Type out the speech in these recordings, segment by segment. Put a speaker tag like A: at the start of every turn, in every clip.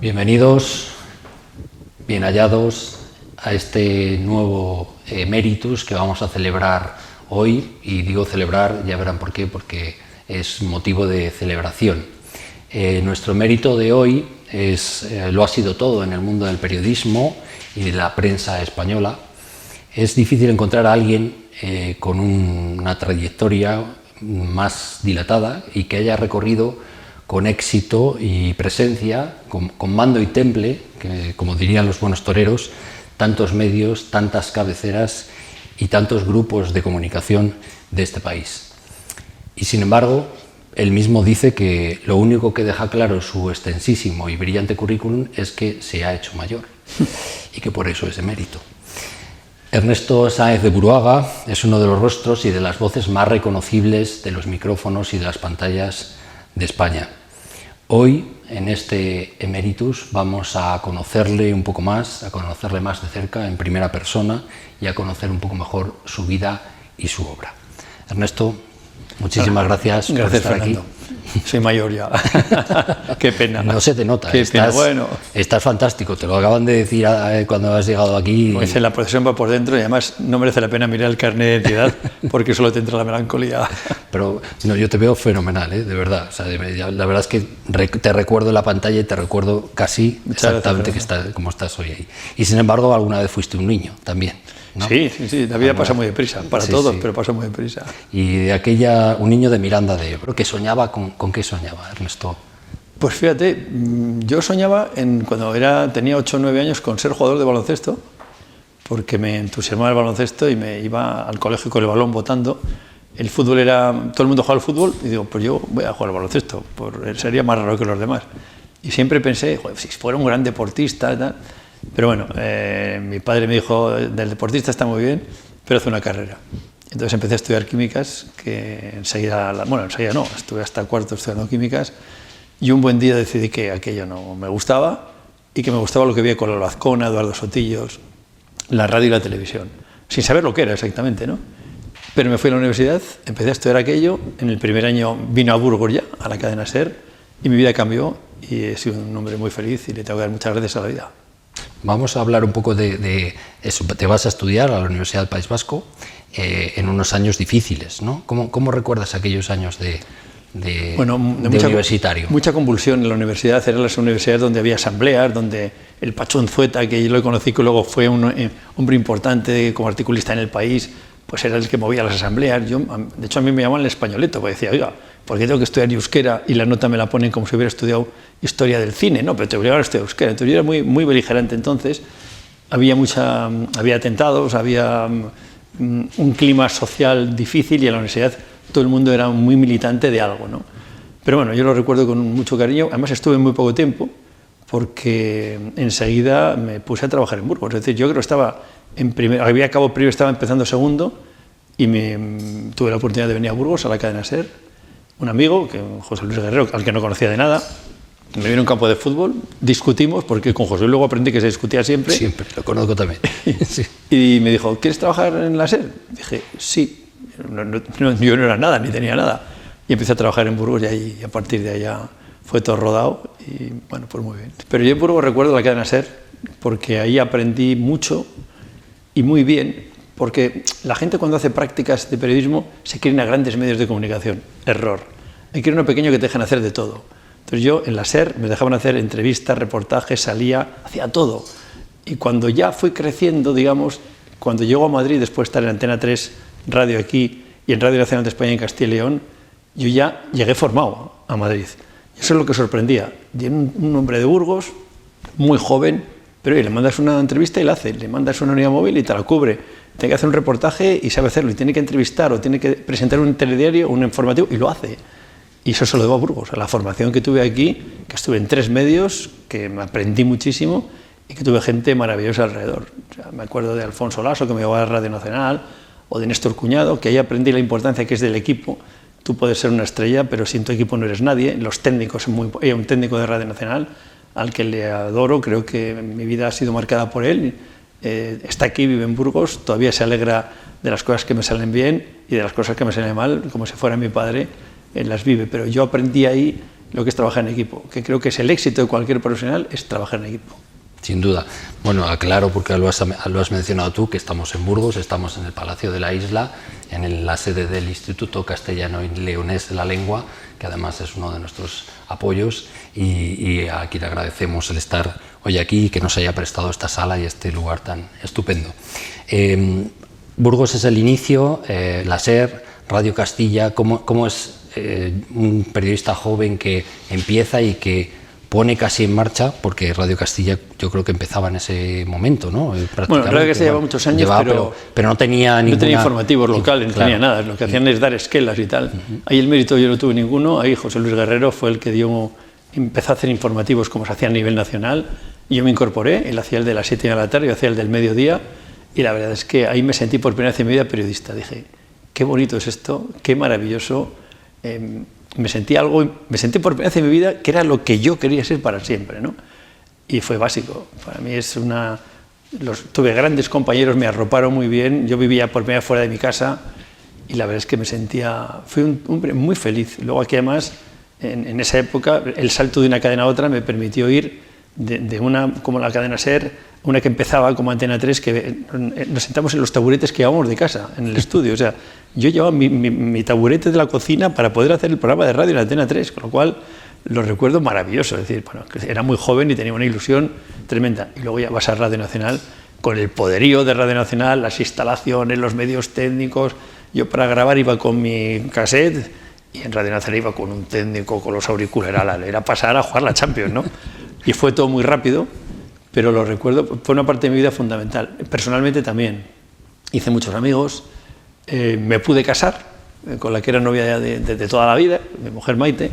A: Bienvenidos, bien hallados a este nuevo Emeritus que vamos a celebrar hoy, y digo celebrar, ya verán por qué, porque es motivo de celebración. Nuestro mérito de hoy lo ha sido todo en el mundo del periodismo y de la prensa española. Es difícil encontrar a alguien con una trayectoria más dilatada y que haya recorrido con éxito y presencia, con mando y temple, que, como dirían los buenos toreros, tantos medios, tantas cabeceras y tantos grupos de comunicación de este país. Y sin embargo, él mismo dice que lo único que deja claro su extensísimo y brillante currículum es que se ha hecho mayor y que por eso es emérito. Ernesto Sáenz de Buruaga es uno de los rostros y de las voces más reconocibles de los micrófonos y de las pantallas de España. Hoy, en este Emeritus, vamos a conocerle un poco más, a conocerle más de cerca, en primera persona, y a conocer un poco mejor su vida y su obra. Ernesto, muchísimas gracias por estar
B: Fernando. Aquí. Soy mayor ya. Qué pena.
A: No se te nota.
B: Qué pena. Bueno.
A: Estás fantástico. Te lo acaban de decir cuando has llegado aquí.
B: Pues la procesión va por dentro y además no merece la pena mirar el carnet de identidad porque solo te entra la melancolía.
A: Pero no, yo te veo fenomenal, de verdad. O sea, la verdad es que te recuerdo en la pantalla y te recuerdo casi exactamente como estás hoy ahí. Y sin embargo, alguna vez fuiste un niño también, ¿no?
B: Sí, la vida pasa muy deprisa, para todos, pero pasa muy deprisa.
A: Y un niño de Miranda de Ebro, que soñaba, ¿con qué soñaba, Ernesto?
B: Pues fíjate, yo soñaba cuando tenía 8 o 9 años con ser jugador de baloncesto, porque me entusiasmaba el baloncesto y me iba al colegio con el balón botando. El fútbol todo el mundo jugaba al fútbol y digo, pues yo voy a jugar al baloncesto, sería más raro que los demás. Y siempre pensé, joder, si fuera un gran deportista y tal. Pero bueno, mi padre me dijo, del deportista está muy bien, pero hace una carrera. Entonces empecé a estudiar químicas, que enseguida no, estuve hasta cuarto estudiando químicas, y un buen día decidí que aquello no me gustaba, y que me gustaba lo que veía con Lola Azcona, Eduardo Sotillos, la radio y la televisión, sin saber lo que era exactamente, ¿no? Pero me fui a la universidad, empecé a estudiar aquello, en el primer año vino a Burgos ya, a la cadena SER, y mi vida cambió, y he sido un hombre muy feliz, y le tengo que dar muchas gracias a la vida.
A: Vamos a hablar un poco de eso. Te vas a estudiar a la Universidad del País Vasco en unos años difíciles, ¿no? ¿Cómo recuerdas aquellos años de universitario?
B: Mucha convulsión en la universidad. Eran las universidades donde había asambleas, donde el Pachón Zueta, que yo lo conocí, que luego fue un hombre importante como articulista en el país, pues era el que movía las asambleas. De hecho, a mí me llamaban el españoleto, porque decía, oiga, ¿por qué tengo que estudiar euskera y la nota me la ponen como si hubiera estudiado historia del cine? No, pero te obligaban a estudiar euskera. Entonces yo era muy beligerante entonces. Había atentados, había un clima social difícil y en la universidad todo el mundo era muy militante de algo, ¿no? Pero bueno, yo lo recuerdo con mucho cariño. Además estuve muy poco tiempo porque enseguida me puse a trabajar en Burgos. Es decir, yo creo que estaba había acabado primero, estaba empezando segundo y tuve la oportunidad de venir a Burgos, a la cadena SER. Un amigo, José Luis Guerrero, al que no conocía de nada, me vino a un campo de fútbol, discutimos, porque con José Luis luego aprendí que se discutía siempre.
A: Siempre, lo conozco también.
B: Sí. Y me dijo, ¿quieres trabajar en la SER? Dije, sí. Yo no era nada, ni tenía nada. Y empecé a trabajar en Burgos y a partir de allá fue todo rodado y bueno, pues muy bien. Pero yo en Burgos recuerdo la cadena SER porque ahí aprendí mucho y muy bien, porque la gente cuando hace prácticas de periodismo se quieren a grandes medios de comunicación. Error. Hay que ir a uno pequeño que te dejan hacer de todo. Entonces yo en la SER me dejaban hacer entrevistas, reportajes, salía, hacía todo. Y cuando ya fui creciendo, digamos, cuando llego a Madrid, después de estar en Antena 3, radio aquí y en Radio Nacional de España en Castilla y León, yo ya llegué formado a Madrid. Eso es lo que sorprendía. Un hombre de Burgos, muy joven, pero le mandas una entrevista y la hace, le mandas una unidad móvil y te la cubre. Tiene que hacer un reportaje y sabe hacerlo, y tiene que entrevistar o tiene que presentar un telediario, un informativo, y lo hace. Y eso se lo debo a Burgos, a la formación que tuve aquí, que estuve en 3 medios, que me aprendí muchísimo y que tuve gente maravillosa alrededor. O sea, me acuerdo de Alfonso Lasso, que me llevaba a Radio Nacional, o de Néstor Cuñado, que ahí aprendí la importancia que es del equipo. Tú puedes ser una estrella, pero sin tu equipo no eres nadie. Los técnicos, hay un técnico de Radio Nacional al que le adoro, creo que mi vida ha sido marcada por él. Está aquí, vive en Burgos, todavía se alegra de las cosas que me salen bien y de las cosas que me salen mal, como si fuera mi padre, él las vive. Pero yo aprendí ahí lo que es trabajar en equipo, que creo que es el éxito de cualquier profesional, es trabajar en equipo.
A: Sin duda. Bueno, aclaro porque lo has mencionado tú, que estamos en Burgos, estamos en el Palacio de la Isla, en la sede del Instituto Castellano y Leonés de la Lengua, que además es uno de nuestros apoyos, y a quien agradecemos el estar hoy aquí y que nos haya prestado esta sala y este lugar tan estupendo. Burgos es el inicio, la SER, Radio Castilla. ¿Cómo es un periodista joven que empieza y que pone casi en marcha, porque Radio Castilla yo creo que empezaba en ese momento, ¿no?
B: Bueno, Radio Castilla lleva muchos años,
A: pero no tenía
B: no tenía informativos locales, no tenía nada, lo que hacían es dar esquelas y tal. Ahí el mérito yo no tuve ninguno, ahí José Luis Guerrero fue el que empezó a hacer informativos como se hacía a nivel nacional, y yo me incorporé, él hacía el de las 7 de la tarde, yo hacía el del mediodía, y la verdad es que ahí me sentí por primera vez en mi vida periodista. Dije, qué bonito es esto, qué maravilloso. Me sentí por primera vez en mi vida que era lo que yo quería ser para siempre, ¿no? Y fue básico. Para mí tuve grandes compañeros, me arroparon muy bien, yo vivía por primera vez fuera de mi casa y la verdad es que fui un hombre muy feliz. Luego aquí además, en esa época, el salto de una cadena a otra me permitió ir de una, como la cadena SER, una que empezaba como Antena 3, que nos sentamos en los taburetes que llevábamos de casa, en el estudio. O sea, yo llevaba mi taburete de la cocina para poder hacer el programa de radio en Antena 3, con lo cual lo recuerdo maravilloso. Es decir, bueno, era muy joven y tenía una ilusión tremenda. Y luego ya vas a Radio Nacional con el poderío de Radio Nacional, las instalaciones, los medios técnicos. Yo para grabar iba con mi cassette y en Radio Nacional iba con un técnico, con los auriculares. Era pasar a jugar la Champions, ¿no? Y fue todo muy rápido, pero lo recuerdo, fue una parte de mi vida fundamental. Personalmente también hice muchos amigos, me pude casar con la que era novia de toda la vida, mi mujer Maite,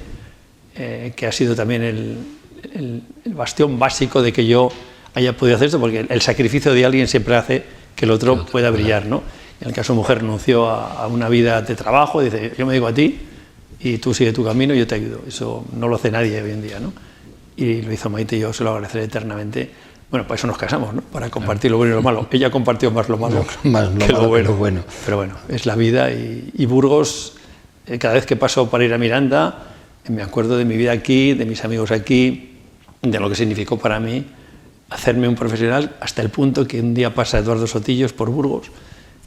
B: que ha sido también el bastión básico de que yo haya podido hacer esto, porque el sacrificio de alguien siempre hace que el otro pueda brillar, ¿no? En el caso de mujer renunció a una vida de trabajo, dice, yo me dedico a ti y tú sigue tu camino y yo te ayudo. Eso no lo hace nadie hoy en día, ¿no? Y lo hizo Maite y yo se lo agradeceré eternamente. Bueno, para eso nos casamos, ¿no? Para compartir lo bueno y lo malo. Ella compartió más lo malo que lo bueno. Pero bueno, es la vida y Burgos, cada vez que paso para ir a Miranda, me acuerdo de mi vida aquí, de mis amigos aquí, de lo que significó para mí hacerme un profesional, hasta el punto que un día pasa Eduardo Sotillos por Burgos,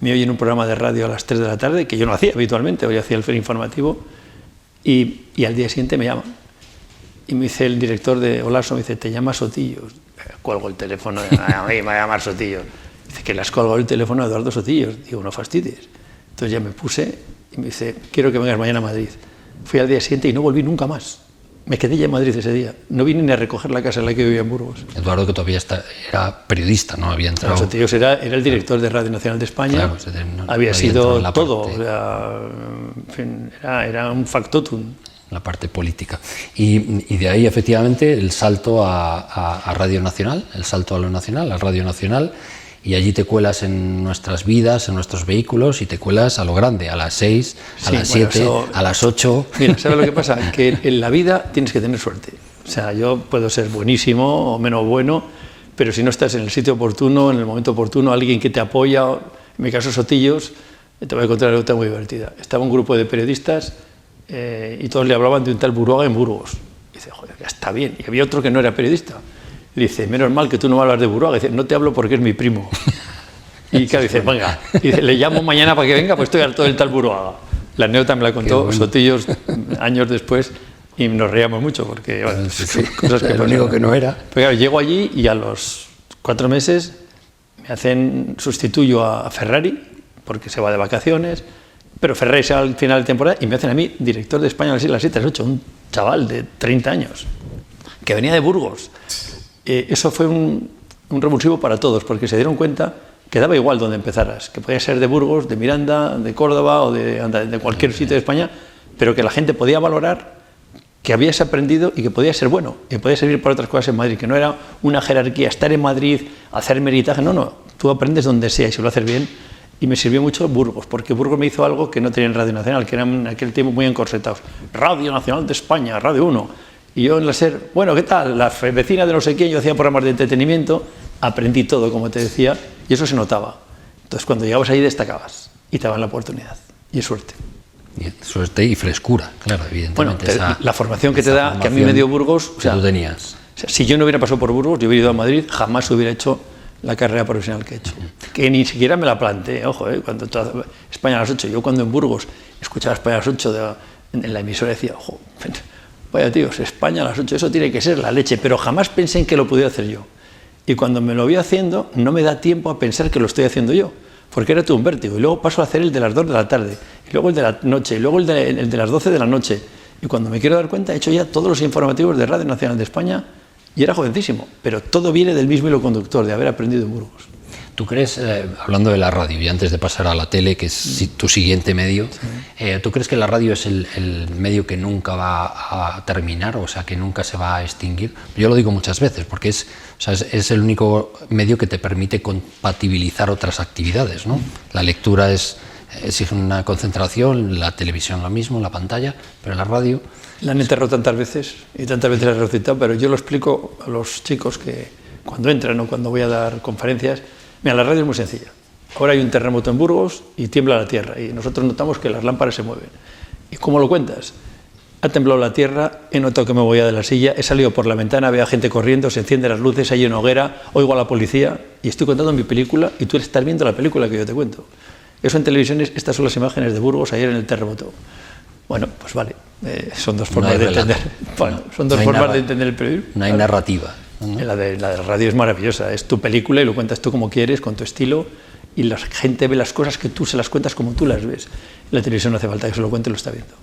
B: me oye en un programa de radio a las 3 de la tarde, que yo no hacía habitualmente, hoy hacía el informativo, y al día siguiente me llama. Y me dice el director de Olaso, me dice, te llama Sotillos. Cuelgo el teléfono, a mí me va a llamar Sotillos. Dice que le has colgado el teléfono a Eduardo Sotillos. Digo, no fastidies. Entonces ya me puse y me dice, quiero que vengas mañana a Madrid. Fui al día siguiente y no volví nunca más. Me quedé ya en Madrid ese día. No vine ni a recoger la casa en la que vivía en Burgos.
A: Eduardo, que todavía era periodista, ¿no? Había entrado...
B: Sotillos era el director de Radio Nacional de España. Claro, había sido todo. O sea, en fin, era un factotum.
A: La parte política. Y de ahí, efectivamente, el salto a Radio Nacional, el salto a lo nacional, a Radio Nacional, y allí te cuelas en nuestras vidas, en nuestros vehículos, y te cuelas a lo grande, a las 6, a las 7, a las 8...
B: Mira, ¿sabes lo que pasa? Que en la vida tienes que tener suerte. O sea, yo puedo ser buenísimo o menos bueno, pero si no estás en el sitio oportuno, en el momento oportuno, alguien que te apoya, en mi caso Sotillos, te voy a contar una anécdota muy divertida. Estaba un grupo de periodistas y todos le hablaban de un tal Buruaga en Burgos. Y dice, joder, ya está bien. Y había otro que no era periodista. Y dice, menos mal que tú no me hablas de Buruaga. Y dice, no te hablo porque es mi primo. Y claro, dice, venga. Y dice, le llamo mañana para que venga, pues estoy harto del tal Buruaga. La anécdota me la contó Sotillos años después y nos reíamos mucho porque, bueno, cosas que
A: lo único que no era.
B: Pero claro, llego allí y a los 4 meses me sustituyo a Ferrari porque se va de vacaciones. Pero Ferrari se va al final de temporada y me hacen a mí director de España a las 7 a las 8, un chaval de 30 años, que venía de Burgos. Eso fue un revulsivo para todos, porque se dieron cuenta que daba igual donde empezaras, que podía ser de Burgos, de Miranda, de Córdoba o de cualquier sitio de España, pero que la gente podía valorar que habías aprendido y que podía ser bueno, y podía servir para otras cosas en Madrid, que no era una jerarquía, estar en Madrid, hacer meritaje, no, tú aprendes donde sea y si lo haces bien. Y me sirvió mucho Burgos, porque Burgos me hizo algo que no tenía en Radio Nacional, que eran en aquel tiempo muy encorsetados. Radio Nacional de España, Radio 1. Y yo en la SER, bueno, ¿qué tal? La vecina de no sé quién, yo hacía programas de entretenimiento, aprendí todo, como te decía, y eso se notaba. Entonces, cuando llegabas ahí destacabas y te daban la oportunidad. Y es suerte.
A: Suerte y frescura, claro, evidentemente.
B: Bueno, la formación que te da, que a mí me dio Burgos,
A: o sea, tú tenías.
B: O sea, si yo no hubiera pasado por Burgos, yo hubiera ido a Madrid, jamás hubiera hecho la carrera profesional que he hecho. Que ni siquiera me la planteé, ojo, cuando España a las 8, yo cuando en Burgos escuchaba España a las 8 en la emisora decía, ojo, vaya tíos, España a las 8, eso tiene que ser la leche, pero jamás pensé en que lo pudiera hacer yo. Y cuando me lo voy haciendo, no me da tiempo a pensar que lo estoy haciendo yo, porque era todo un vértigo. Y luego paso a hacer el de las 2 de la tarde, y luego el de la noche, y luego el de las 12 de la noche. Y cuando me quiero dar cuenta, he hecho ya todos los informativos de Radio Nacional de España, y era jovencísimo, pero todo viene del mismo hilo conductor, de haber aprendido en Burgos.
A: ¿Tú crees, hablando de la radio, y antes de pasar a la tele, que es tu siguiente medio, ¿tú crees que la radio es el medio que nunca va a terminar, o sea, que nunca se va a extinguir? Yo lo digo muchas veces, porque es el único medio que te permite compatibilizar otras actividades, ¿no? La lectura exige una concentración, la televisión lo mismo, la pantalla, pero la radio...
B: La han enterrado tantas veces, y tantas veces la he resucitado, pero yo lo explico a los chicos que cuando entran o cuando voy a dar conferencias. Mira, la radio es muy sencilla. Ahora hay un terremoto en Burgos y tiembla la tierra y nosotros notamos que las lámparas se mueven. ¿Y cómo lo cuentas? Ha temblado la tierra, he notado que me voy a de la silla, he salido por la ventana, veo a gente corriendo, se encienden las luces, hay una hoguera, oigo a la policía y estoy contando mi película y tú estás viendo la película que yo te cuento. Eso en televisión, estas son las imágenes de Burgos ayer en el terremoto. Bueno, pues vale, son dos formas de entender. Bueno, son dos formas de entender el periodismo.
A: No hay narrativa. ¿no?
B: La de radio es maravillosa, es tu película y lo cuentas tú como quieres, con tu estilo, y la gente ve las cosas que tú se las cuentas como tú las ves. La televisión no hace falta que se lo cuente, lo está viendo.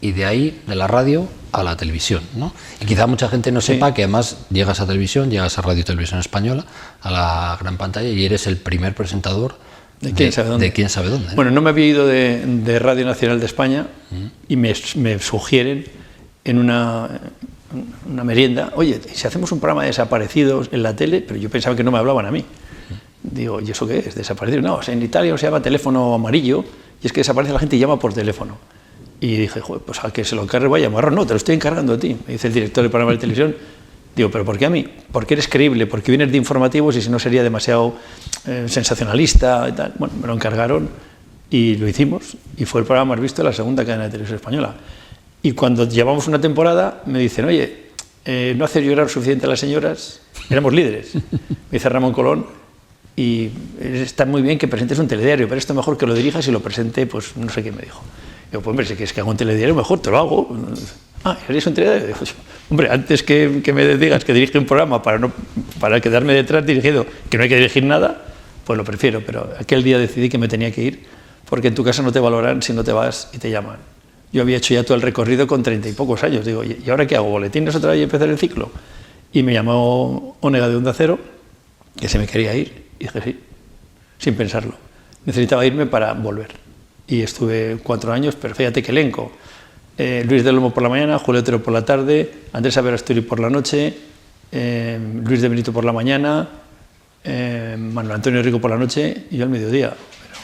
A: Y de ahí, de la radio a la televisión, ¿no? Y quizá mucha gente no sepa que además llegas a televisión, llegas a Radio y Televisión Española, a la gran pantalla, y eres el primer presentador
B: de quién sabe dónde.
A: De quién sabe dónde.
B: Bueno, no me había ido de Radio Nacional de España y me sugieren en una merienda, oye, si hacemos un programa de desaparecidos en la tele, pero yo pensaba que no me hablaban a mí. Digo, ¿y eso qué es? ¿Desaparecidos? No, o sea, en Italia se llama teléfono amarillo y es que desaparece la gente y llama por teléfono. Y dije, joder, pues al que se lo encargue voy a llamar. No, te lo estoy encargando a ti, me dice el director del programa de televisión. Digo, ¿pero por qué a mí? Porque eres creíble, porque vienes de informativos y si no sería demasiado sensacionalista y tal. Bueno, me lo encargaron y lo hicimos y fue el programa más visto de la segunda cadena de televisión española. Y cuando llevamos una temporada me dicen, oye, ¿no haces llorar suficiente a las señoras? Éramos líderes. Me dice Ramón Colón, y está muy bien que presentes un telediario, pero esto mejor que lo dirijas y lo presente, pues no sé qué me dijo. Digo, pues hombre, si quieres que haga un telediario, mejor te lo hago. Ah, ¿harías un telediario? Digo, hombre, antes que me digas que dirige un programa para quedarme detrás dirigido, que no hay que dirigir nada, pues lo prefiero. Pero aquel día decidí que me tenía que ir, porque en tu casa no te valoran si no te vas y te llaman. Yo había hecho ya todo el recorrido con 30 y pocos años. Digo, ¿y ahora qué hago? ¿Boletines otra vez y empezar el ciclo? Y me llamó Onega de Onda Cero, que se me quería ir. Y dije, sí, sin pensarlo. Necesitaba irme para volver. Y estuve 4 años, pero fíjate qué elenco. Luis del Olmo por la mañana, Julio Otero por la tarde, Andrés Averasturi por la noche, Luis de Benito por la mañana, Manuel Antonio Rico por la noche y yo al mediodía.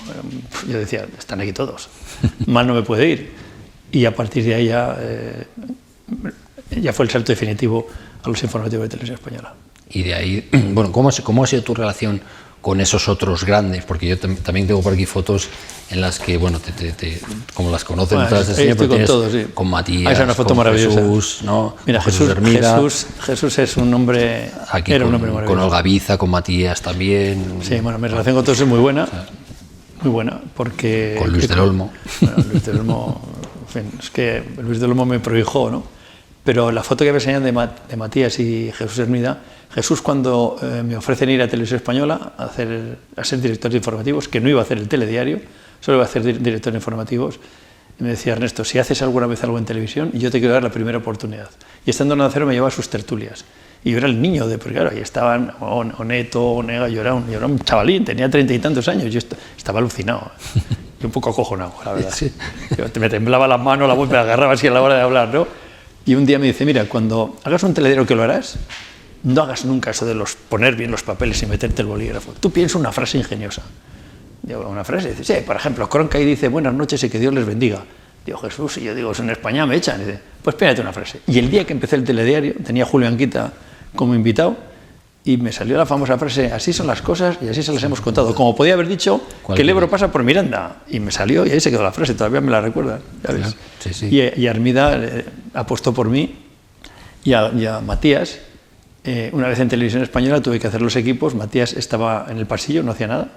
B: Pero, yo decía, están aquí todos, mal no me puede ir. Y a partir de ahí ya fue el salto definitivo a los informativos de Televisión Española.
A: Y de ahí, bueno, ¿cómo ha sido tu relación con esos otros grandes? Porque yo también tengo por aquí fotos en las que, bueno, como las conocen,
B: bueno,
A: todas
B: estoy con todos, sí.
A: Con Matías,
B: esa es una foto
A: con
B: maravillosa.
A: Jesús, ¿no?
B: Mira, Jesús es un hombre,
A: aquí
B: era un hombre maravilloso.
A: Con Olga Biza, con Matías también.
B: Sí, bueno, mi relación con todos es muy buena, porque...
A: Con Luis del Olmo.
B: Bueno, Luis del Olmo, en fin, es que Luis del Olmo me prohijó, ¿no? Pero la foto que me enseñan de Matías y Jesús Hermida, Jesús cuando me ofrecen ir a Televisión Española a ser director de informativos, que no iba a hacer el telediario, solo iba a ser director de informativos, y me decía, Ernesto, si haces alguna vez algo en televisión, yo te quiero dar la primera oportunidad. Y estando en Onda Cero me llevaba a sus tertulias. Y yo era el niño, porque claro, ahí estaban Oneto, Onega, yo era un chavalín, tenía 30 y tantos años, yo estaba alucinado. Y un poco acojonado, la verdad. Sí. Me temblaba las manos, la voz me la agarraba así a la hora de hablar, ¿no? Y un día me dice, mira, cuando hagas un telediario que lo harás, no hagas nunca eso de poner bien los papeles y meterte el bolígrafo. Tú piensa una frase ingeniosa. Digo, una frase, dice, sí, por ejemplo, Cronkite dice, buenas noches y que Dios les bendiga. Digo, Jesús, y yo digo, en España me echan. Dice, pues espérate una frase. Y el día que empecé el telediario, tenía a Julio Anquita como invitado, y me salió la famosa frase, así son las cosas y así se las hemos contado. Como podía haber dicho que el Ebro pasa por Miranda, y me salió y ahí se quedó la frase, todavía me la recuerdan, ¿ya ves?
A: Sí, sí.
B: Y Armida apostó por mí y a Matías. Una vez en Televisión Española tuve que hacer los equipos, Matías estaba en el pasillo, no hacía nada,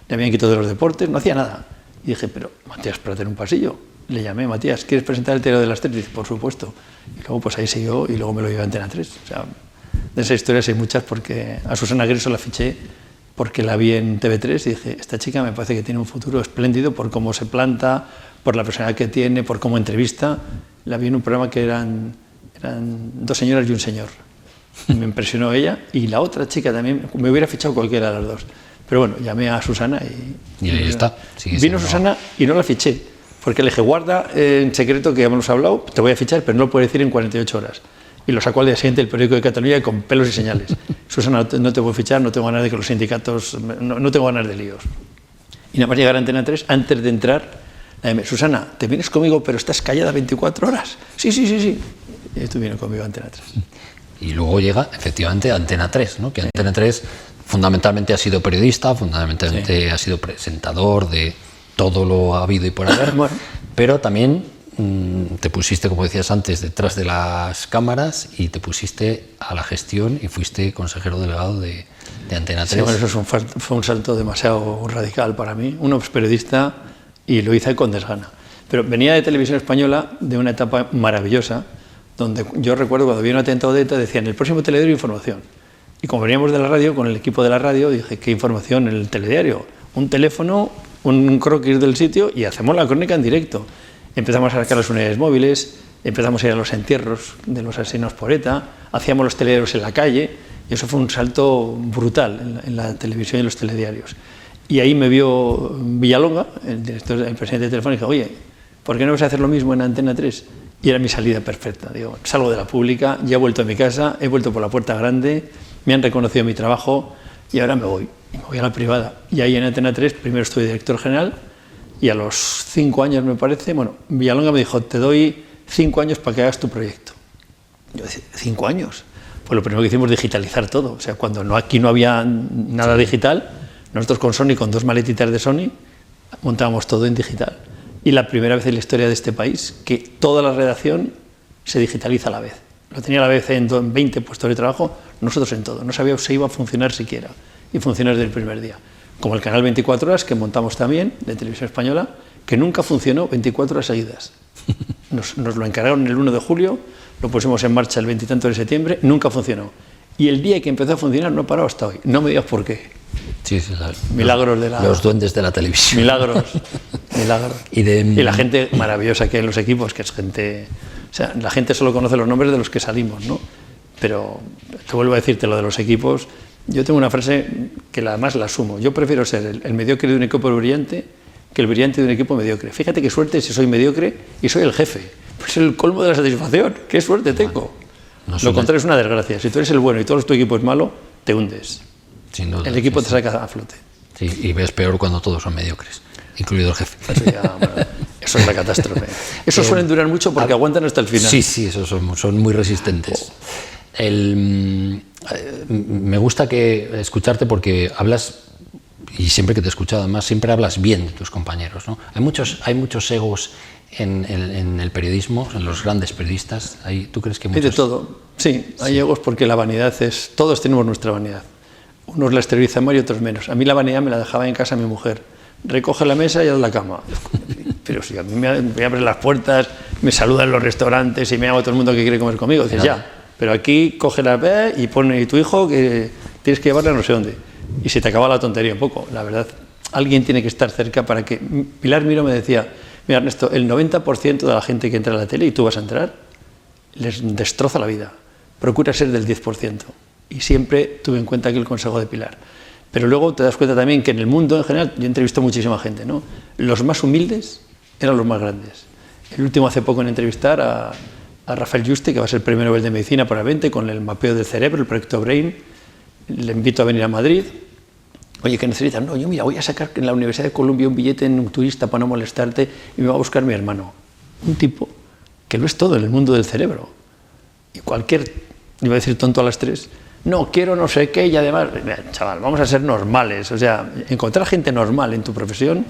B: le habían quitado de los deportes, no hacía nada. Y dije, pero Matías, para tener un pasillo. Le llamé, Matías, ¿quieres presentar el Teatro de las 3? Y dice, por supuesto. Y luego pues ahí siguió y luego me lo llevé a Antena 3. O sea, de esa historia hay muchas, porque a Susana Griso la fiché porque la vi en TV3 y dije, esta chica me parece que tiene un futuro espléndido por cómo se planta, por la personalidad que tiene, por cómo entrevista. La vi en un programa que eran dos señoras y un señor. Me impresionó ella, y la otra chica también, me hubiera fichado cualquiera de las dos. Pero bueno, llamé a Susana
A: y ahí está.
B: Vino Susana y no la fiché, porque le dije, guarda en secreto que hemos hablado, te voy a fichar, pero no lo puedo decir en 48 horas. Y lo sacó al día siguiente el periódico de Cataluña con pelos y señales. Susana, no te voy a fichar, no tengo ganas de que los sindicatos, no tengo ganas de líos. Y nada más llegar a Antena 3, antes de entrar, Susana, ¿te vienes conmigo pero estás callada 24 horas? Sí. Y estuvieron conmigo a Antena 3.
A: Y luego llega, efectivamente, a Antena 3, ¿no? Que Antena 3 fundamentalmente ha sido periodista, fundamentalmente ha sido presentador de todo lo habido y por haber,
B: bueno.
A: Pero también te pusiste, como decías antes, detrás de las cámaras y te pusiste a la gestión y fuiste consejero delegado de Antena 3.
B: Sí, bueno, eso fue un salto demasiado radical para mí. Uno es periodista y lo hice con desgana. Pero venía de Televisión Española de una etapa maravillosa, donde yo recuerdo cuando vi un atentado de ETA, decían, el próximo telediario, información. Y como veníamos de la radio, con el equipo de la radio, dije, ¿qué información en el telediario? Un teléfono, un croquis del sitio y hacemos la crónica en directo. Empezamos a sacar las unidades móviles, empezamos a ir a los entierros de los asesinos por ETA, hacíamos los telediarios en la calle, y eso fue un salto brutal en la televisión y los telediarios. Y ahí me vio Villalonga, el presidente de Telefónica, oye, ¿por qué no vas a hacer lo mismo en Antena 3? Y era mi salida perfecta. Digo, salgo de la pública, ya he vuelto a mi casa, he vuelto por la puerta grande, me han reconocido mi trabajo y ahora me voy. Y me voy a la privada. Y ahí en Antena 3 primero estoy director general y a los 5 años, me parece, bueno, Villalonga me dijo, te doy 5 años para que hagas tu proyecto. Yo decía, ¿5 años? Pues lo primero que hicimos es digitalizar todo. O sea, cuando aquí no había nada digital, nosotros con Sony, con 2 maletitas de Sony, montábamos todo en digital. Y la primera vez en la historia de este país que toda la redacción se digitaliza a la vez. Lo tenía a la vez en 20 puestos de trabajo, nosotros en todo. No sabíamos si iba a funcionar siquiera, y funcionó desde el primer día. Como el canal 24 horas, que montamos también, de Televisión Española, que nunca funcionó 24 horas seguidas. Nos lo encargaron el 1 de julio, lo pusimos en marcha el 20 y tanto de septiembre, nunca funcionó. Y el día que empezó a funcionar no paró hasta hoy. No me digas por qué.
A: Sí,
B: milagros de
A: los duendes de la televisión.
B: Milagros. Y la gente maravillosa que hay en los equipos, que es gente... O sea, la gente solo conoce los nombres de los que salimos, ¿no? Pero te vuelvo a decirte lo de los equipos. Yo tengo una frase que además la asumo. Yo prefiero ser el mediocre de un equipo brillante que el brillante de un equipo mediocre. Fíjate qué suerte si soy mediocre y soy el jefe. Pues es el colmo de la satisfacción. ¡Qué suerte tengo! Lo contrario es una desgracia. Si tú eres el bueno y todo tu equipo es malo, te hundes.
A: Sin duda,
B: el equipo te saca a flote.
A: Sí, y ves peor cuando todos son mediocres, incluido el jefe.
B: Eso es la catástrofe. Esos suelen durar mucho porque aguantan hasta el final.
A: Sí, esos son muy resistentes. Me gusta escucharte porque hablas, y siempre que te he escuchado además, siempre hablas bien de tus compañeros, ¿no? Hay muchos egos en el periodismo, en los grandes periodistas. ¿Tú crees que muchos?
B: Hay de todo. Sí, hay egos porque la vanidad es... Todos tenemos nuestra vanidad. Unos la exteriorizan más y otros menos. A mí la vanidad me la dejaba en casa mi mujer. Recoge la mesa y haz la cama. Pero si a mí me abren las puertas, me saludan en los restaurantes y me llama todo el mundo que quiere comer conmigo, dices, ya, pero aquí coge la B y pone tu hijo que tienes que llevarle a no sé dónde. Y se te acaba la tontería un poco, la verdad. Alguien tiene que estar cerca para que... Pilar Miró me decía, mira Ernesto, el 90% de la gente que entra a la tele, y tú vas a entrar, les destroza la vida. Procura ser del 10%. Y siempre tuve en cuenta aquel consejo de Pilar. Pero luego te das cuenta también que en el mundo en general, yo entrevisto muchísima gente, ¿no? Los más humildes eran los más grandes. El último hace poco en entrevistar a Rafael Yuste, que va a ser el Premio Nobel de Medicina por el 20, con el mapeo del cerebro, el proyecto Brain. Le invito a venir a Madrid. Oye, ¿qué necesitas? No, yo mira, voy a sacar en la Universidad de Columbia un billete en un turista para no molestarte y me va a buscar mi hermano. Un tipo que lo es todo en el mundo del cerebro. Y cualquier, iba a decir tonto a las 3, no, quiero no sé qué y además, mira, chaval, vamos a ser normales. O sea, encontrar gente normal en tu profesión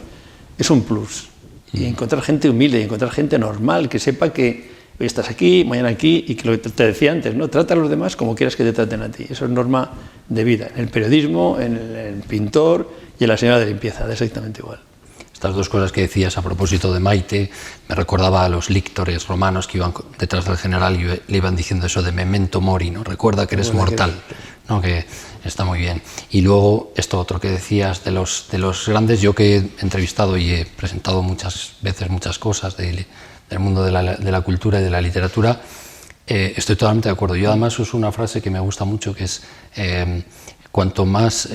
B: es un plus. Y encontrar gente humilde, y encontrar gente normal, que sepa que hoy estás aquí, mañana aquí, y que lo que te decía antes, ¿no? Trata a los demás como quieras que te traten a ti. Eso es norma de vida. En el periodismo, en el pintor y en la señora de limpieza, exactamente igual.
A: Estas dos cosas que decías a propósito de Maite me recordaba a los líctores romanos que iban detrás del general y le iban diciendo eso de memento mori, ¿no? Recuerda que eres mortal, ¿no? Que está muy bien. Y luego esto otro que decías de los grandes, yo que he entrevistado y he presentado muchas veces muchas cosas del mundo de la cultura y de la literatura, estoy totalmente de acuerdo. Yo además uso una frase que me gusta mucho, que es cuanto más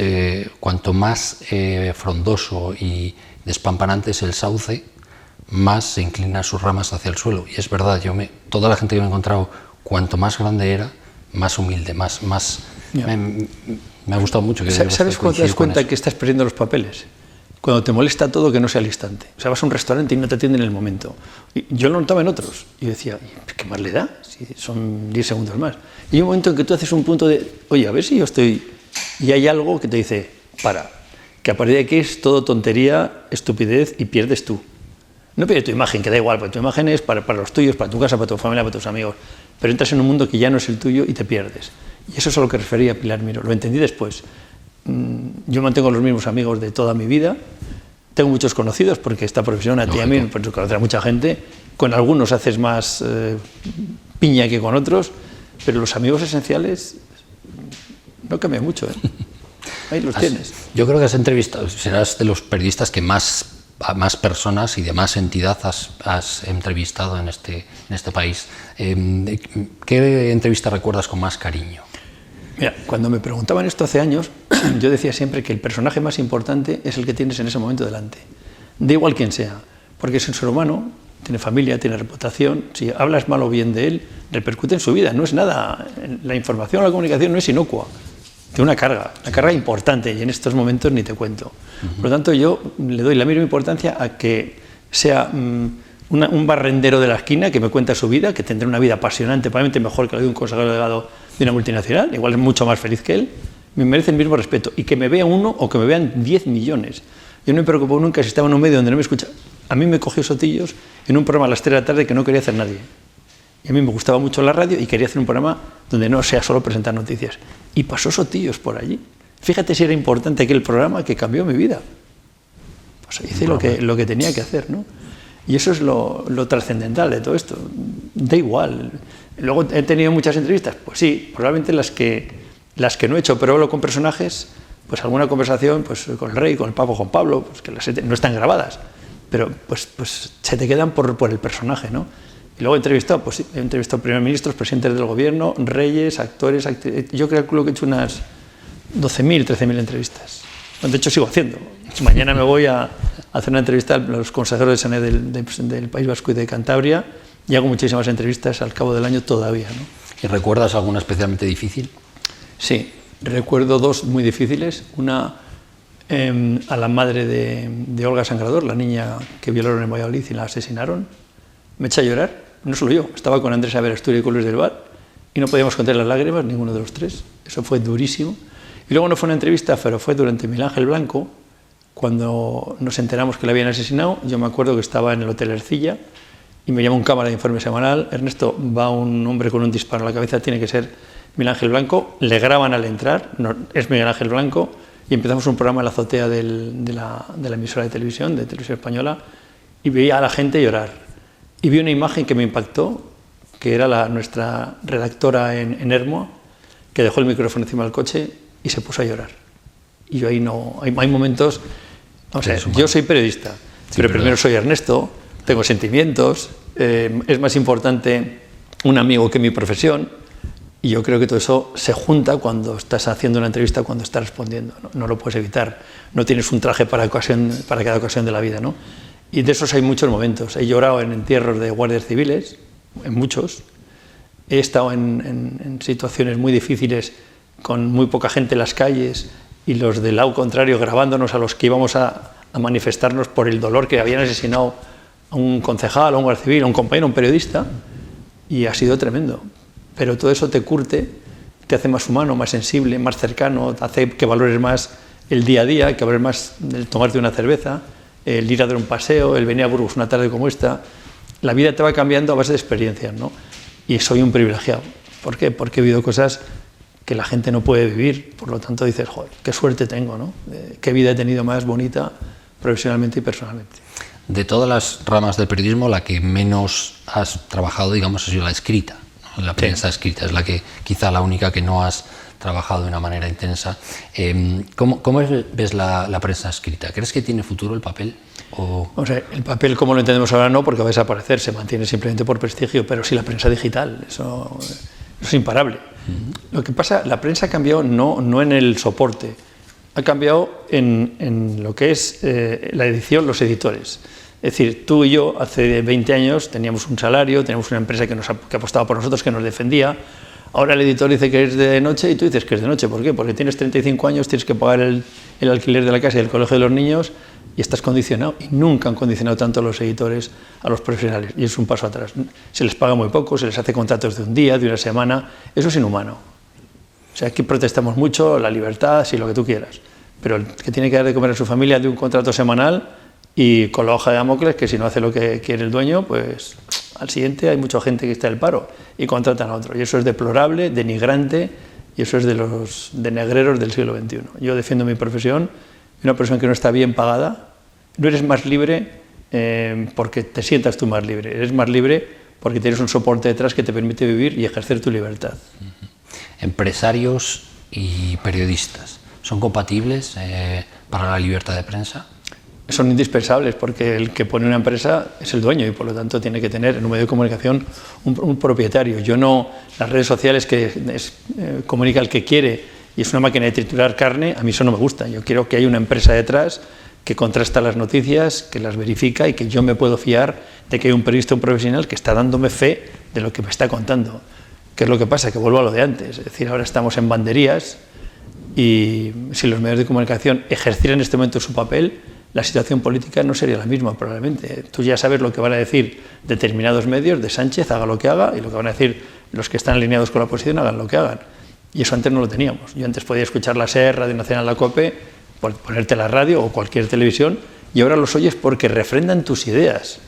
A: frondoso y despampanante es el sauce, más se inclinan sus ramas hacia el suelo. Y es verdad, toda la gente que me he encontrado, cuanto más grande era, más humilde, más me ha gustado mucho.
B: ¿Sabes cuando te das cuenta que estás perdiendo los papeles? Cuando te molesta todo, que no sea al instante. O sea, vas a un restaurante y no te atienden en el momento. Y yo lo notaba en otros. Y decía, ¿qué más le da? Si son 10 segundos más. Y hay un momento en que tú haces un punto de, oye, a ver si yo estoy... Y hay algo que te dice, para. Que a partir de aquí es todo tontería, estupidez y pierdes tú. No pierdes tu imagen, que da igual, porque tu imagen es para los tuyos, para tu casa, para tu familia, para tus amigos. Pero entras en un mundo que ya no es el tuyo y te pierdes. Y eso es a lo que refería Pilar Miró. Lo entendí después. Yo mantengo los mismos amigos de toda mi vida. Tengo muchos conocidos porque esta profesión a ti y a mí, pues conocer a mucha gente. Con algunos haces más piña que con otros, pero los amigos esenciales no cambian mucho, ¿eh? Ahí los tienes.
A: Yo creo que has entrevistado, serás de los periodistas que a más personas y de más entidad has entrevistado en este país. ¿Qué entrevista recuerdas con más cariño?
B: Mira, cuando me preguntaban esto hace años, yo decía siempre que el personaje más importante es el que tienes en ese momento delante. Da igual quién sea, porque es un ser humano, tiene familia, tiene reputación. Si hablas mal o bien de él, repercute en su vida. No es nada. La información o la comunicación no es inocua. Tiene una carga importante, y en estos momentos ni te cuento. Por lo tanto, yo le doy la mínima importancia a que sea un barrendero de la esquina que me cuenta su vida, que tendrá una vida apasionante, probablemente mejor que la de un consejero delegado de una multinacional, igual es mucho más feliz que él, me merece el mismo respeto. Y que me vea uno o que me vean 10 millones. Yo no me preocupo nunca si estaba en un medio donde no me escucha. A mí me cogió Sotillos en un programa a las 3 de la tarde que no quería hacer nadie. Y a mí me gustaba mucho la radio y quería hacer un programa donde no sea solo presentar noticias. Y pasó Sotillos por allí. Fíjate si era importante aquel programa que cambió mi vida. Pues hice lo que tenía que hacer, ¿no? Y eso es lo trascendental de todo esto. Da igual. Luego he tenido muchas entrevistas. Pues sí, probablemente las que no he hecho, pero hablo con personajes, pues alguna conversación pues con el rey, con el Papa Juan Pablo, pues que no están grabadas, pero pues se te quedan por el personaje, ¿no? Y luego he entrevistado primer ministros, presidentes del gobierno, reyes, actores, yo creo que he hecho unas 12.000, 13.000 entrevistas. De hecho, sigo haciendo. Mañana me voy a hacer una entrevista a los consejeros de Sané del País Vasco y de Cantabria, y hago muchísimas entrevistas al cabo del año todavía, ¿no?
A: ¿Y recuerdas alguna especialmente difícil?
B: Sí, recuerdo dos muy difíciles. Una a la madre de Olga Sangrador, la niña que violaron en Valladolid y la asesinaron. Me eché a llorar. No solo yo, estaba con Andrés Averasturi y con Luis del Val y no podíamos contener las lágrimas, ninguno de los tres. Eso fue durísimo. Y luego no fue una entrevista, pero fue durante Miguel Ángel Blanco, cuando nos enteramos que la habían asesinado. Yo me acuerdo que estaba en el Hotel Ercilla y me llama un cámara de informe semanal: Ernesto, va un hombre con un disparo en la cabeza, tiene que ser Miguel Ángel Blanco. Le graban al entrar, no, es Miguel Ángel Blanco, y empezamos un programa en la azotea de la emisora de Televisión Española, y veía a la gente llorar. Y vi una imagen que me impactó, que era nuestra redactora en Hermoa, que dejó el micrófono encima del coche y se puso a llorar. Y yo ahí no... Hay momentos... Vamos a ver, yo soy periodista, pero primero soy Ernesto, tengo sentimientos, es más importante un amigo que mi profesión, y yo creo que todo eso se junta cuando estás haciendo una entrevista, cuando estás respondiendo. No lo puedes evitar, no tienes un traje para cada ocasión de la vida, ¿no? Y de esos hay muchos momentos. He llorado en entierros de guardias civiles, en muchos. He estado en situaciones muy difíciles, con muy poca gente en las calles, y los del lado contrario grabándonos a los que íbamos a manifestarnos por el dolor que habían asesinado a un concejal, a un guardia civil, a un compañero, a un periodista, y ha sido tremendo. Pero todo eso te curte, te hace más humano, más sensible, más cercano, hace que valores más el día a día, que valores más el tomarte una cerveza, el ir a dar un paseo, el venir a Burgos una tarde como esta. La vida te va cambiando a base de experiencias, ¿no? Y soy un privilegiado. ¿Por qué? Porque he vivido cosas que la gente no puede vivir. Por lo tanto dices, joder, qué suerte tengo, ¿no? Qué vida he tenido más bonita profesionalmente y personalmente.
A: De todas las ramas del periodismo, la que menos has trabajado, digamos, ha sido la escrita, ¿no? La prensa escrita es la que, quizá la única que no has trabajado de una manera intensa. ¿Cómo ves la prensa escrita? ¿Crees que tiene futuro el papel?
B: O sea, el papel como lo entendemos ahora no, porque va a desaparecer, se mantiene simplemente por prestigio, pero sí la prensa digital, eso es imparable. Lo que pasa, la prensa ha cambiado no en el soporte, ha cambiado en lo que es la edición, los editores. Es decir, tú y yo hace 20 años teníamos un salario, teníamos una empresa que apostaba por nosotros, que nos defendía. Ahora el editor dice que es de noche y tú dices que es de noche. ¿Por qué? Porque tienes 35 años, tienes que pagar el alquiler de la casa y el colegio de los niños y estás condicionado. Y nunca han condicionado tanto a los editores, a los profesionales. Y es un paso atrás. Se les paga muy poco, se les hace contratos de un día, de una semana. Eso es inhumano. O sea, aquí protestamos mucho, la libertad, sí, lo que tú quieras. Pero el que tiene que dar de comer a su familia de un contrato semanal y con la hoja de Damocles, que si no hace lo que quiere el dueño, pues al siguiente hay mucha gente que está en el paro y contratan a otro. Y eso es deplorable, denigrante, y eso es de los denegreros del siglo XXI. Yo defiendo mi profesión, una profesión que no está bien pagada. No eres más libre porque te sientas tú más libre, eres más libre porque tienes un soporte detrás que te permite vivir y ejercer tu libertad.
A: Empresarios y periodistas, ¿son compatibles para la libertad de prensa?
B: Son indispensables porque el que pone una empresa es el dueño y por lo tanto tiene que tener en un medio de comunicación un propietario. Yo no, las redes sociales que comunica el que quiere y es una máquina de triturar carne, a mí eso no me gusta. Yo quiero que haya una empresa detrás que contrasta las noticias, que las verifica y que yo me puedo fiar de que hay un periodista, un profesional que está dándome fe de lo que me está contando. ¿Qué es lo que pasa? Que vuelvo a lo de antes, es decir, ahora estamos en banderías y si los medios de comunicación ejercieran en este momento su papel, la situación política no sería la misma probablemente. Tú ya sabes lo que van a decir determinados medios de Sánchez, haga lo que haga, y lo que van a decir los que están alineados con la oposición, hagan lo que hagan. Y eso antes no lo teníamos. Yo antes podía escuchar la SER, Radio Nacional, la COPE, por ponerte la radio o cualquier televisión, y ahora los oyes porque refrendan tus ideas.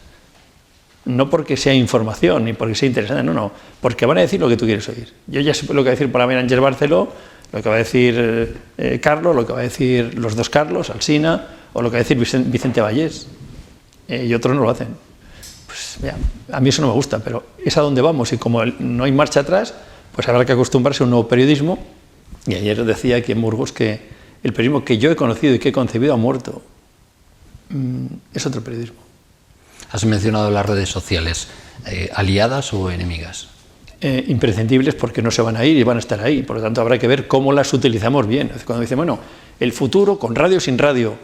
B: No porque sea información ni porque sea interesante, no, porque van a decir lo que tú quieres oír. Yo ya sé lo que va a decir por la mañana Ángel Barceló, lo que va a decir Carlos, lo que va a decir los dos Carlos, Alsina, o lo que va a decir Vicente Vallés, y otros no lo hacen. Pues mira, a mí eso no me gusta, pero es a donde vamos, y como no hay marcha atrás, pues habrá que acostumbrarse a un nuevo periodismo, y ayer decía aquí en Burgos que el periodismo que yo he conocido y que he concebido ha muerto. Es otro periodismo.
A: Has mencionado las redes sociales, ¿aliadas o enemigas?
B: Imprescindibles porque no se van a ir y van a estar ahí, por lo tanto habrá que ver cómo las utilizamos bien. Cuando dicen, bueno, el futuro con radio, sin radio,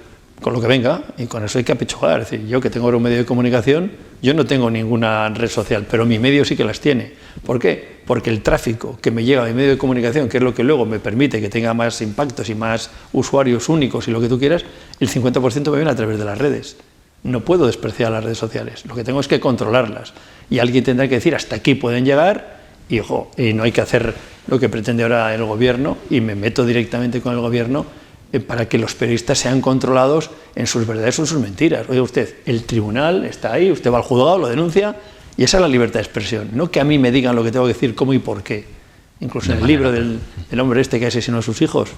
B: con lo que venga, y con eso hay que apechugar. Es decir, yo que tengo ahora un medio de comunicación, yo no tengo ninguna red social, pero mi medio sí que las tiene. ¿Por qué? Porque el tráfico que me llega a mi medio de comunicación, que es lo que luego me permite que tenga más impactos y más usuarios únicos y lo que tú quieras, el 50% me viene a través de las redes. No puedo despreciar las redes sociales, lo que tengo es que controlarlas. Y alguien tendrá que decir, hasta aquí pueden llegar, y no hay que hacer lo que pretende ahora el gobierno, y me meto directamente con el gobierno, para que los periodistas sean controlados en sus verdades o en sus mentiras. Oiga usted, el tribunal está ahí, usted va al juzgado, lo denuncia, y esa es la libertad de expresión. No que a mí me digan lo que tengo que decir, cómo y por qué. Incluso en el libro del hombre este que asesinó a sus hijos,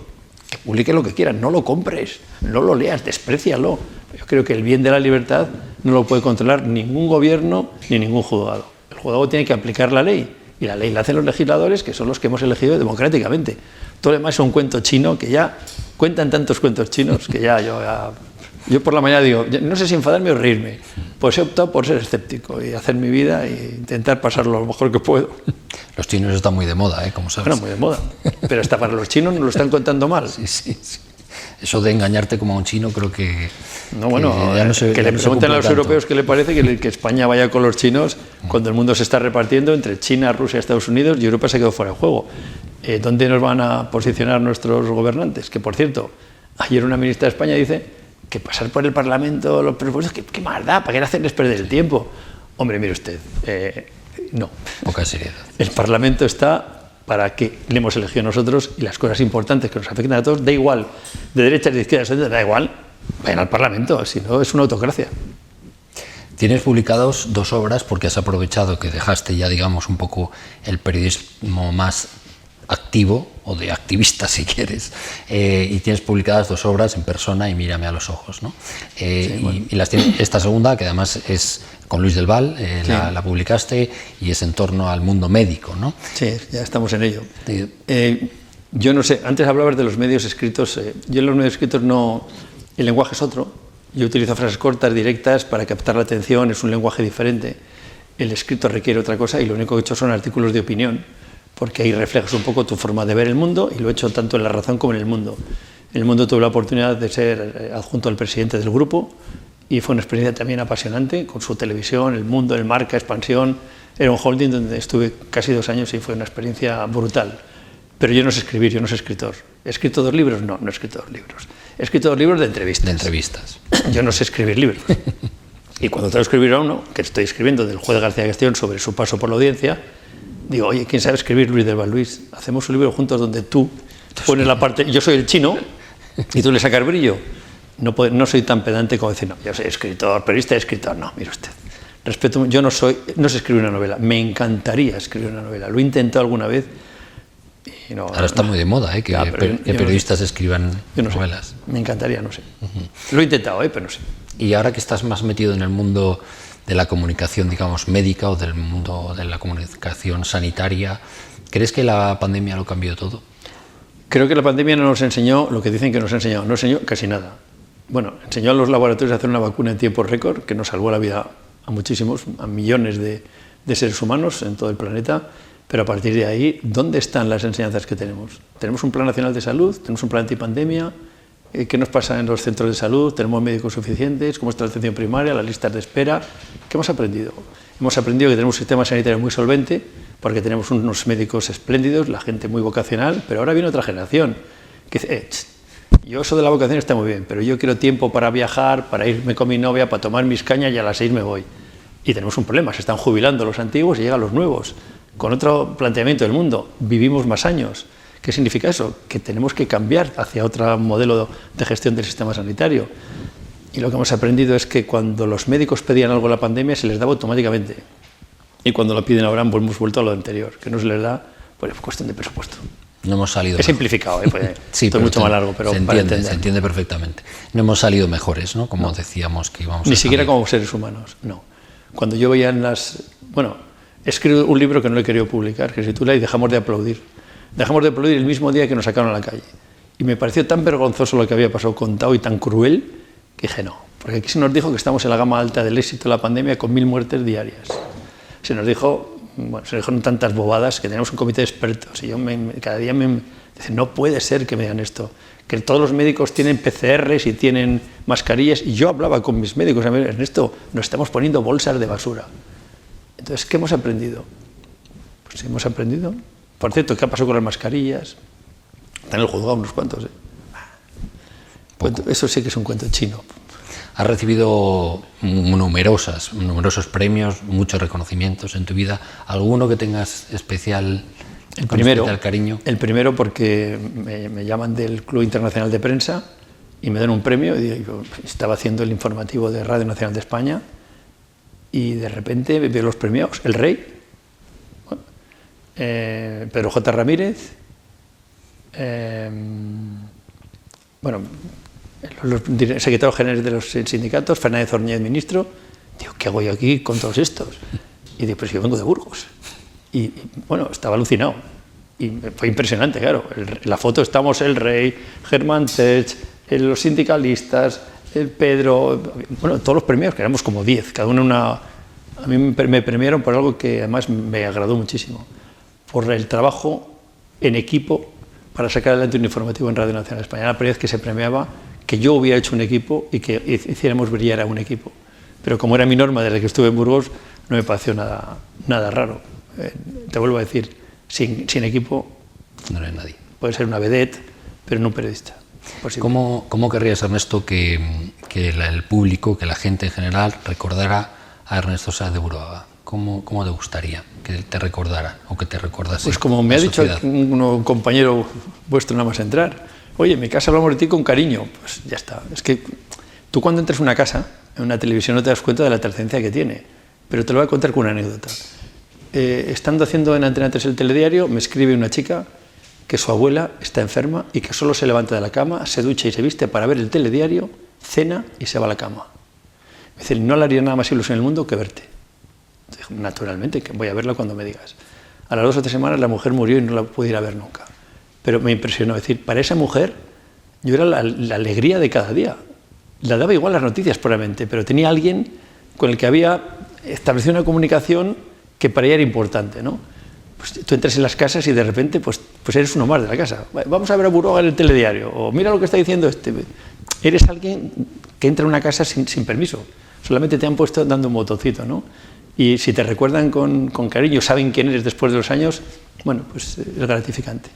B: que publique lo que quieran, no lo compres, no lo leas, desprécialo. Yo creo que el bien de la libertad no lo puede controlar ningún gobierno ni ningún juzgado. El juzgado tiene que aplicar la ley, y la ley la hacen los legisladores, que son los que hemos elegido democráticamente. Todo lo demás es un cuento chino que ya cuentan tantos cuentos chinos que yo por la mañana digo, no sé si enfadarme o reírme. Pues he optado por ser escéptico y hacer mi vida e intentar pasarlo lo mejor que puedo.
A: Los chinos están muy de moda, como sabes.
B: Bueno, muy de moda. Pero hasta para los chinos nos lo están contando mal.
A: Sí. Eso de engañarte como a un chino creo que...
B: No, bueno, que le pregunten a los europeos qué le parece que España vaya con los chinos cuando el mundo se está repartiendo entre China, Rusia, Estados Unidos y Europa se quedó fuera de juego. ¿Dónde nos van a posicionar nuestros gobernantes? Que, por cierto, ayer una ministra de España dice que pasar por el Parlamento los presupuestos, ¿qué más da? ¿Para qué hacerles perder el tiempo? Hombre, mire usted, no.
A: Poca seriedad.
B: El Parlamento está para qué le hemos elegido nosotros, y las cosas importantes que nos afectan a todos, da igual, de derechas, de izquierdas, da igual, vayan al Parlamento, si no es una autocracia.
A: Tienes publicados 2 obras porque has aprovechado que dejaste ya, digamos, un poco el periodismo más activo, o de activista si quieres, y tienes publicadas 2 obras, En persona y Mírame a los ojos, ¿no?
B: Sí, bueno.
A: Y las tienes, esta segunda, que además es con Luis del Val,
B: Sí.
A: la publicaste, y es en torno al mundo médico, ¿no?
B: Sí, ya estamos en ello. Yo no sé, antes hablabas de los medios escritos, yo en los medios escritos no, el lenguaje es otro, yo utilizo frases cortas, directas, para captar la atención, es un lenguaje diferente, el escrito requiere otra cosa, y lo único que he hecho son artículos de opinión, porque ahí reflejas un poco tu forma de ver el mundo, y lo he hecho tanto en La Razón como en El Mundo. En El Mundo tuve la oportunidad de ser adjunto al presidente del grupo, y fue una experiencia también apasionante, con su televisión, El Mundo, El Marca, Expansión. Era un holding donde estuve casi 2 años y fue una experiencia brutal. Pero yo no sé escribir, yo no soy escritor. ¿He escrito 2 libros? No, no he escrito 2 libros. He escrito 2 libros de entrevistas.
A: De entrevistas.
B: Yo no sé escribir libros. Y cuando tengo que escribir a uno, que estoy escribiendo del juez García Castellón sobre su paso por la audiencia, digo, oye, ¿quién sabe escribir? Luis del Val. Luis, hacemos un libro juntos donde tú pones la parte, yo soy el chino y tú le sacas brillo. No soy tan pedante como decir, no, yo soy escritor, periodista y escritor. No, mire usted, respeto, yo no sé escribir una novela, me encantaría escribir una novela, lo he intentado alguna vez y no.
A: Ahora está muy de moda, que periodistas escriban novelas.
B: Me encantaría, no sé. Lo he intentado, pero no sé.
A: Y ahora que estás más metido en el mundo de la comunicación, digamos, médica, o del mundo de la comunicación sanitaria, ¿crees que la pandemia lo cambió todo?
B: Creo que la pandemia no nos enseñó lo que dicen que nos ha enseñado, no enseñó casi nada. Bueno, enseñó a los laboratorios a hacer una vacuna en tiempo récord, que nos salvó la vida a muchísimos, a millones de seres humanos en todo el planeta, pero a partir de ahí, ¿dónde están las enseñanzas que tenemos? Tenemos un Plan Nacional de Salud, tenemos un plan antipandemia, ¿qué nos pasa en los centros de salud? ¿Tenemos médicos suficientes? ¿Cómo está la atención primaria, las listas de espera? ¿Qué hemos aprendido? Hemos aprendido que tenemos un sistema sanitario muy solvente, porque tenemos unos médicos espléndidos, la gente muy vocacional, pero ahora viene otra generación que dice, yo eso de la vocación está muy bien, pero yo quiero tiempo para viajar, para irme con mi novia, para tomar mis cañas y a las 6 me voy. Y tenemos un problema, se están jubilando los antiguos y llegan los nuevos, con otro planteamiento del mundo, vivimos más años. ¿Qué significa eso? Que tenemos que cambiar hacia otro modelo de gestión del sistema sanitario. Y lo que hemos aprendido es que cuando los médicos pedían algo en la pandemia se les daba automáticamente. Y cuando lo piden ahora hemos vuelto a lo anterior, que no se les da por cuestión de presupuesto.
A: No hemos salido.
B: He simplificado,
A: sí,
B: esto es mucho más largo, pero
A: se entiende perfectamente. No hemos salido mejores, ¿no? Como decíamos que íbamos a
B: Ni siquiera como seres humanos, no. Cuando yo veía en las... Bueno, he escrito un libro que no he querido publicar, que se titula Y dejamos de aplaudir. Dejamos de aplaudir el mismo día que nos sacaron a la calle. Y me pareció tan vergonzoso lo que había pasado contado y tan cruel, que dije no. Porque aquí se nos dijo que estamos en la gama alta del éxito de la pandemia con 1000 muertes diarias. Se nos dijeron tantas bobadas que tenemos un comité de expertos y yo cada día me dicen, no puede ser que me digan esto, que todos los médicos tienen PCRs y tienen mascarillas, y yo hablaba con mis médicos, a ver, Ernesto, nos estamos poniendo bolsas de basura. Entonces, ¿qué hemos aprendido? Pues hemos aprendido. Por cierto, ¿qué ha pasado con las mascarillas? Están en el juzgado unos cuantos. Eso sí que es un cuento chino.
A: Has recibido numerosos premios, muchos reconocimientos en tu vida. ¿Alguno que tengas especial cariño? El
B: primero porque me llaman del Club Internacional de Prensa y me dan un premio. Y digo, estaba haciendo el informativo de Radio Nacional de España y de repente veo los premiados. El Rey, Pedro J. Ramírez, los secretarios generales de los sindicatos, Fernández Orñez, ministro. Digo, ¿qué hago yo aquí con todos estos? Y digo, pues yo vengo de Burgos. Y bueno, estaba alucinado. Y fue impresionante, claro. La foto estamos el Rey, Germán Tech, los sindicalistas, el Pedro, bueno, todos los premios, que éramos como 10, cada uno una... A mí me premiaron por algo que además me agradó muchísimo, por el trabajo en equipo para sacar adelante un informativo en Radio Nacional de España. Era la primera vez que se premiaba que yo hubiera hecho un equipo y que hiciéramos brillar a un equipo. Pero como era mi norma desde que estuve en Burgos, no me pareció nada raro. Te vuelvo a decir, sin equipo
A: no eres nadie.
B: Puede ser una vedette, pero no un periodista.
A: ¿Cómo querrías, Ernesto, que el público, que la gente en general recordara a Ernesto Sáez de Buruaga? ¿Cómo te gustaría que te recordara o que te recordase?
B: Pues como me ha dicho un compañero vuestro nada más entrar, oye, en mi casa hablamos de ti con cariño, pues ya está. Es que tú cuando entras en una casa, en una televisión, no te das cuenta de la trascendencia que tiene, pero te lo voy a contar con una anécdota. Estando haciendo en Antena 3 el telediario, me escribe una chica que su abuela está enferma y que solo se levanta de la cama, se ducha y se viste para ver el telediario, cena y se va a la cama. Me dice, no le haría nada más ilusión en el mundo que verte. Dijo, naturalmente, que voy a verla cuando me digas. A las 2 o 3 semanas la mujer murió y no la pude ir a ver nunca. Pero me impresionó, es decir, para esa mujer yo era la alegría de cada día. La daba igual las noticias probablemente, pero tenía alguien con el que había establecido una comunicación que para ella era importante, ¿no? Pues tú entras en las casas y de repente pues eres uno más de la casa. Vamos a ver a Buruaga en el telediario, o mira lo que está diciendo este. Eres alguien que entra a una casa sin permiso, solamente te han puesto dando un botoncito, ¿no? Y si te recuerdan con cariño, saben quién eres después de los años, bueno, pues es gratificante,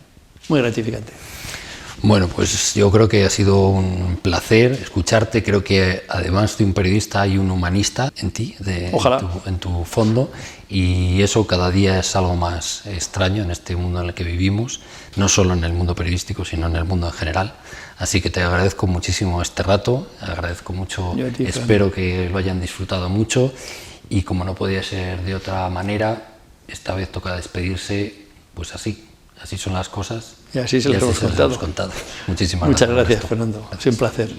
B: muy gratificante.
A: Bueno, pues yo creo que ha sido un placer escucharte. Creo que además de un periodista hay un humanista en ti,
B: Ojalá.
A: en tu fondo, y eso cada día es algo más extraño en este mundo en el que vivimos, no solo en el mundo periodístico, sino en el mundo en general. Así que te agradezco muchísimo este rato, agradezco mucho, espero que lo hayan disfrutado mucho, y como no podía ser de otra manera, esta vez toca despedirse pues así. Así son las cosas.
B: Y así se las hemos contado.
A: Muchísimas
B: Muchas
A: gracias.
B: gracias, Fernando. Ha sido un placer.